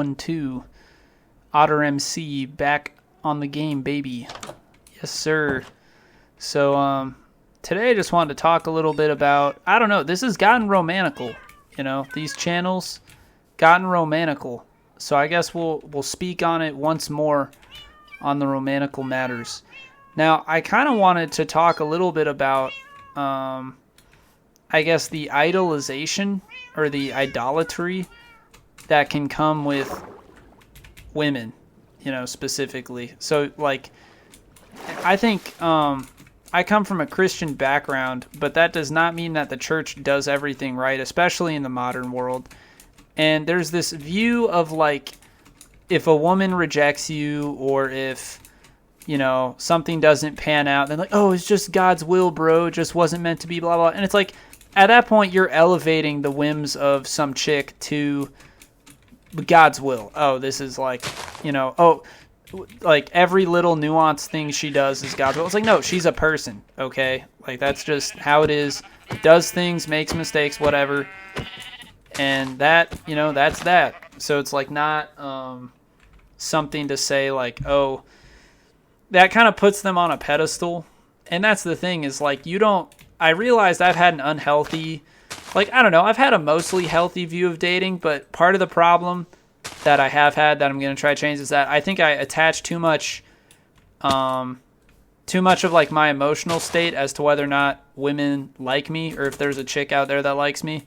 1-2. Otter MC back on the game, baby. Yes, sir. So, today I just wanted to talk a little bit about, I don't know, this has gotten romanical. These channels gotten romanical. So I guess we'll speak on it once more on the romanical matters. Now, I kind of wanted to talk a little bit about, I guess, the idolization or the idolatry that can come with women, specifically. So, I think I come from a Christian background, but that does not mean that the church does everything right, especially in the modern world. And there's this view of, if a woman rejects you or if, something doesn't pan out, then oh, it's just God's will, bro. It just wasn't meant to be, blah, blah. And it's at that point, you're elevating the whims of some chick to God's will. Oh, this is every little nuanced thing she does is God's will. It's no, she's a person, okay? That's just how it is. Does things, makes mistakes, whatever. And that, that's that. So it's not something to say oh, that kind of puts them on a pedestal. And that's the thing is I realized I've had an unhealthy, I don't know, I've had a mostly healthy view of dating, but part of the problem that I have had that I'm going to try to change is that I think I attach too much of my emotional state as to whether or not women like me or if there's a chick out there that likes me.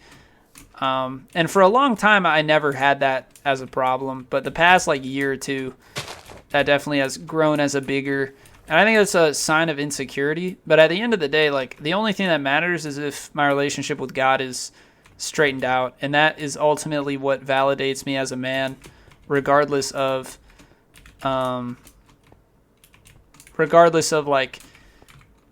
And for a long time, I never had that as a problem, but the past year or two, that definitely has grown as a bigger, and I think that's a sign of insecurity. But at the end of the day, the only thing that matters is if my relationship with God is straightened out, and that is ultimately what validates me as a man, regardless of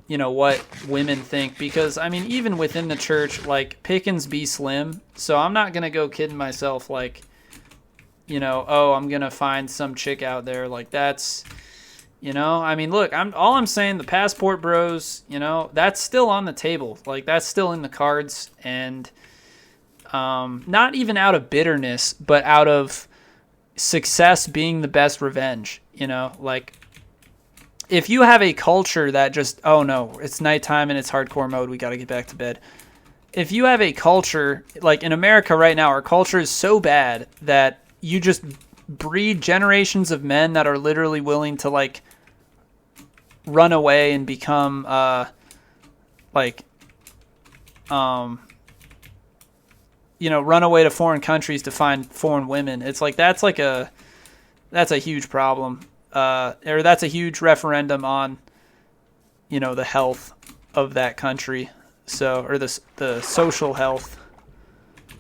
what women think. Because even within the church, pickings be slim, so I'm not gonna go kidding myself oh, I'm gonna find some chick out there that's look, I'm saying the passport bros, that's still on the table, that's still in the cards. And not even out of bitterness, but out of success being the best revenge. If you have a culture that just, oh no, it's nighttime and it's hardcore mode, we got to get back to bed. If you have a culture, in America right now, our culture is so bad that you just breed generations of men that are literally willing to run away and become run away to foreign countries to find foreign women. It's that's a huge problem. Or that's a huge referendum on, the health of that country. So, or the social health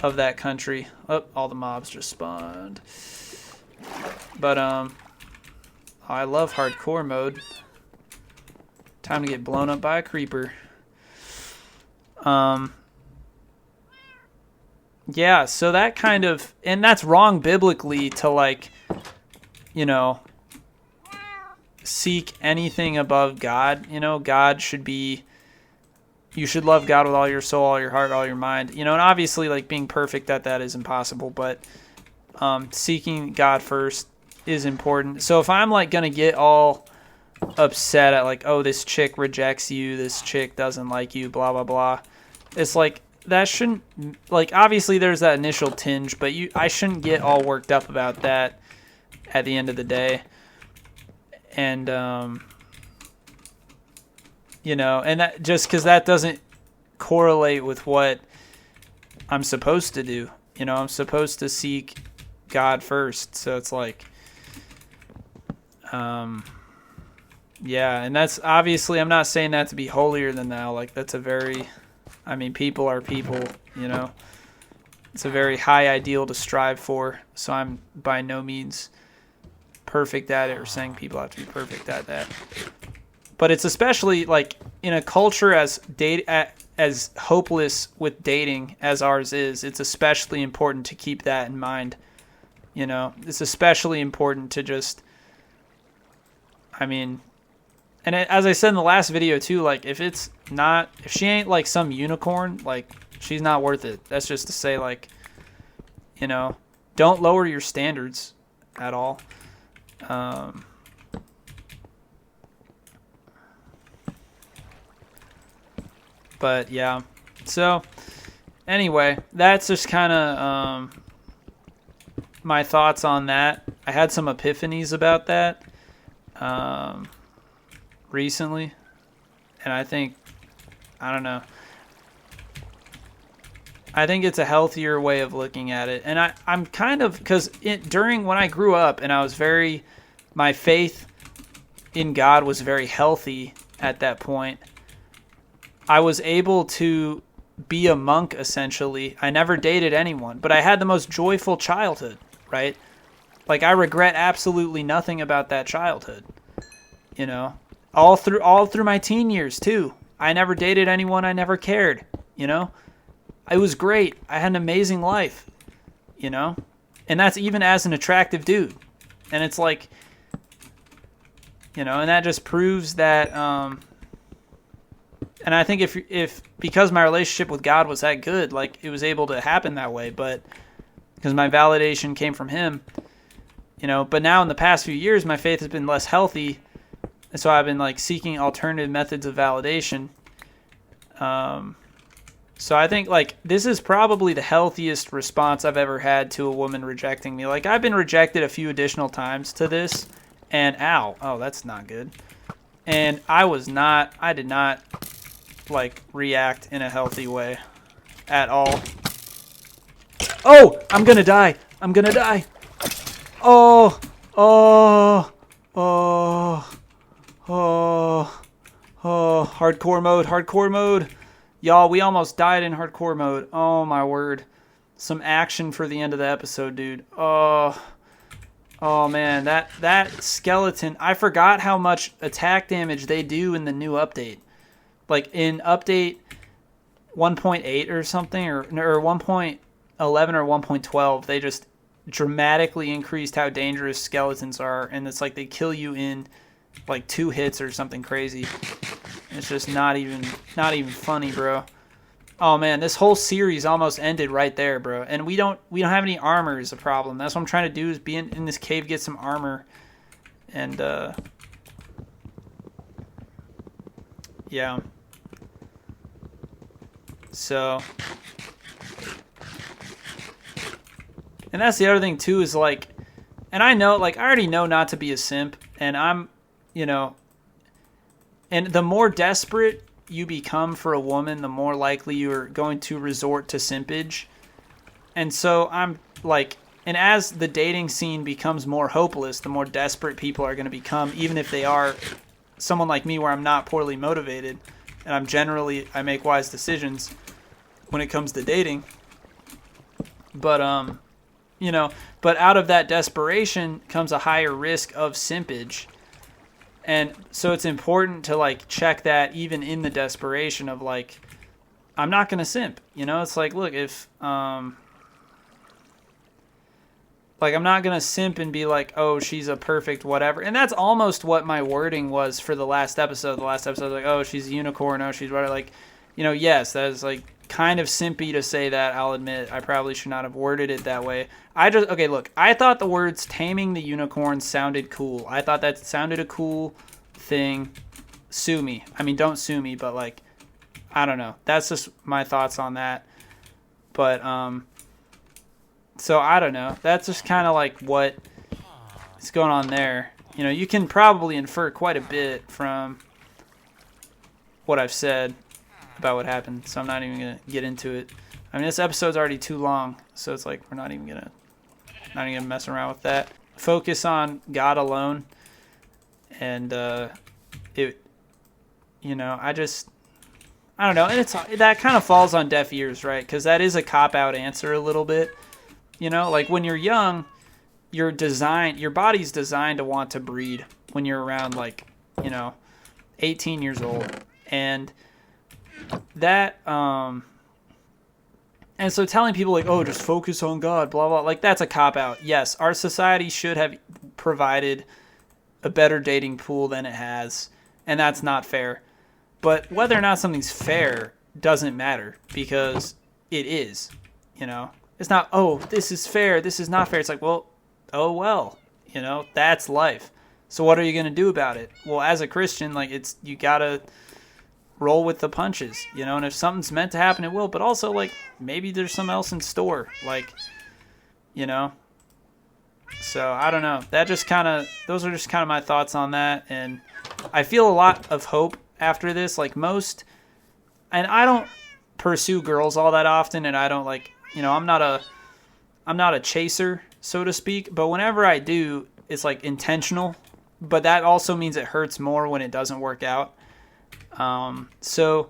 of that country. Oh, all the mobs just spawned. But, I love hardcore mode. Time to get blown up by a creeper. Yeah, so that kind of, and that's wrong biblically to seek anything above God. God should be, you should love God with all your soul, all your heart, all your mind. And obviously being perfect at that is impossible, but seeking God first is important. So if I'm going to get all upset at oh, this chick rejects you, this chick doesn't like you, blah, blah, blah. It's that shouldn't, obviously there's that initial tinge, but I shouldn't get all worked up about that at the end of the day. And, and that just because that doesn't correlate with what I'm supposed to do. I'm supposed to seek God first. So it's yeah, and that's obviously, I'm not saying that to be holier than thou. That's a very, people are people, It's a very high ideal to strive for. So I'm by no means perfect at it or saying people have to be perfect at that. But it's especially in a culture as hopeless with dating as ours is, it's especially important to keep that in mind. It's especially important to just, and as I said in the last video too, if she ain't some unicorn, she's not worth it. That's just to say don't lower your standards at all. But yeah, so anyway, that's just kind of my thoughts on that. I had some epiphanies about that recently, and I don't know. I think it's a healthier way of looking at it. And I'm kind of, because during when I grew up and my faith in God was very healthy at that point, I was able to be a monk, essentially. I never dated anyone, but I had the most joyful childhood, right? Like, I regret absolutely nothing about that childhood, you know? All through my teen years, too. I never dated anyone. I never cared, you know? It was great. I had an amazing life, you know? And that's even as an attractive dude. And it's like, you know, and that just proves that, and I think if because my relationship with God was that good, like, it was able to happen that way, but because my validation came from him, you know, but now in the past few years, my faith has been less healthy. And so I've been like seeking alternative methods of validation. So I think like this is probably the healthiest response I've ever had to a woman rejecting me. Like, I've been rejected a few additional times to this, and oh, that's not good. And I did not like react in a healthy way at all. Oh, I'm going to die. Oh, hardcore mode. Y'all, we almost died in hardcore mode. Oh, my word. Some action for the end of the episode, dude. Oh, man, that skeleton. I forgot how much attack damage they do in the new update. Like, in update 1.8 or something, or 1.11 or 1.12, they just dramatically increased how dangerous skeletons are, and it's like they kill you in like 2 hits or something crazy. It's just not even funny, bro. Oh man, this whole series almost ended right there, bro. And we don't have any armor is a problem. That's what I'm trying to do, is be in this cave, get some armor. And yeah. So, and that's the other thing too, is like, and I know, like, I already know not to be a simp, and I'm, you know, and the more desperate you become for a woman, the more likely you're going to resort to simpage. And so I'm like, and as the dating scene becomes more hopeless, the more desperate people are going to become, even if they are someone like me where I'm not poorly motivated, and I make wise decisions when it comes to dating. But, you know, but out of that desperation comes a higher risk of simpage. And so it's important to like check that even in the desperation of like, I'm not going to simp, you know. It's like, look, if like, I'm not going to simp and be like, oh, she's a perfect whatever. And that's almost what my wording was for the last episode. The last episode was like, oh, she's a unicorn, oh, she's whatever. Like, you know, yes, that is like kind of simpy to say that. I'll admit I probably should not have worded it that way. Okay, look, I thought the words taming the unicorn sounded cool. I thought that sounded a cool thing. Sue me. I mean, don't sue me, but like, I don't know. That's just my thoughts on that. But, so I don't know. That's just kind of like what is going on there. You know, you can probably infer quite a bit from what I've said about what happened, so I'm not even going to get into it. I mean, this episode's already too long, so it's like we're not even gonna mess around with that. Focus on God alone, and it, you know, I don't know, and that kind of falls on deaf ears, right? Because that is a cop-out answer a little bit. You know, like when you're young, your body's designed to want to breed when you're around like, you know, 18 years old, and that and so telling people like, oh, just focus on God, blah, blah, like that's a cop-out. Yes, our society should have provided a better dating pool than it has, and that's not fair. But whether or not something's fair doesn't matter, because it is, you know. It's not, oh, this is fair, this is not fair. It's like, well, oh well, you know, that's life. So what are you going to do about it? Well, as a Christian, like, you got to roll with the punches, you know, and if something's meant to happen, it will. But also, like, maybe there's something else in store, like, you know. So I don't know. Those are just kind of my thoughts on that. And I feel a lot of hope after this. Like and I don't pursue girls all that often, and I don't, like, you know, I'm not a chaser, so to speak. But whenever I do, it's like intentional. But that also means it hurts more when it doesn't work out. So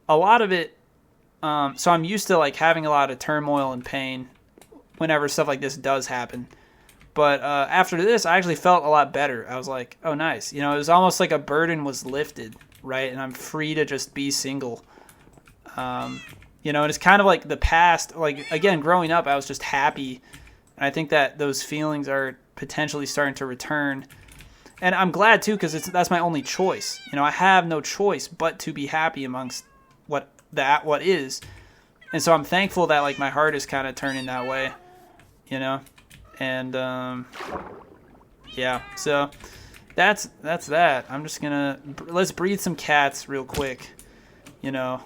a lot of it. So I'm used to, like, having a lot of turmoil and pain whenever stuff like this does happen. But after this, I actually felt a lot better. I was like, oh, nice. You know, it was almost like a burden was lifted, right? And I'm free to just be single. You know, and it's kind of like the past. Like, again, growing up, I was just happy. And I think that those feelings are potentially starting to return. And I'm glad, too, because that's my only choice. You know, I have no choice but to be happy amongst what is. And so I'm thankful that, like, my heart is kind of turning that way, you know? And, yeah, so that's that. I'm just let's breed some cats real quick, you know.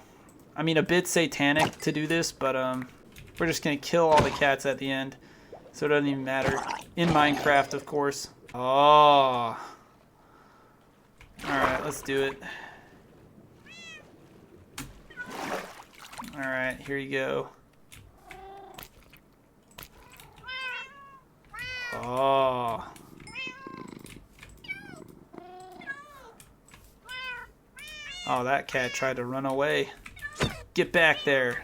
I mean, a bit satanic to do this, but, we're just going to kill all the cats at the end. So it doesn't even matter. In Minecraft, of course. Oh. Alright, let's do it. Alright, here you go. Oh. Oh, that cat tried to run away. Get back there.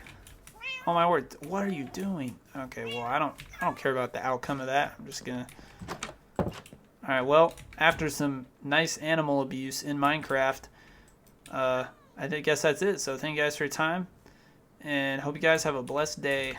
Oh my word, what are you doing? Okay, well, I don't care about the outcome of that. I'm just gonna... Alright, well, after some nice animal abuse in Minecraft, I guess that's it. So thank you guys for your time, and hope you guys have a blessed day.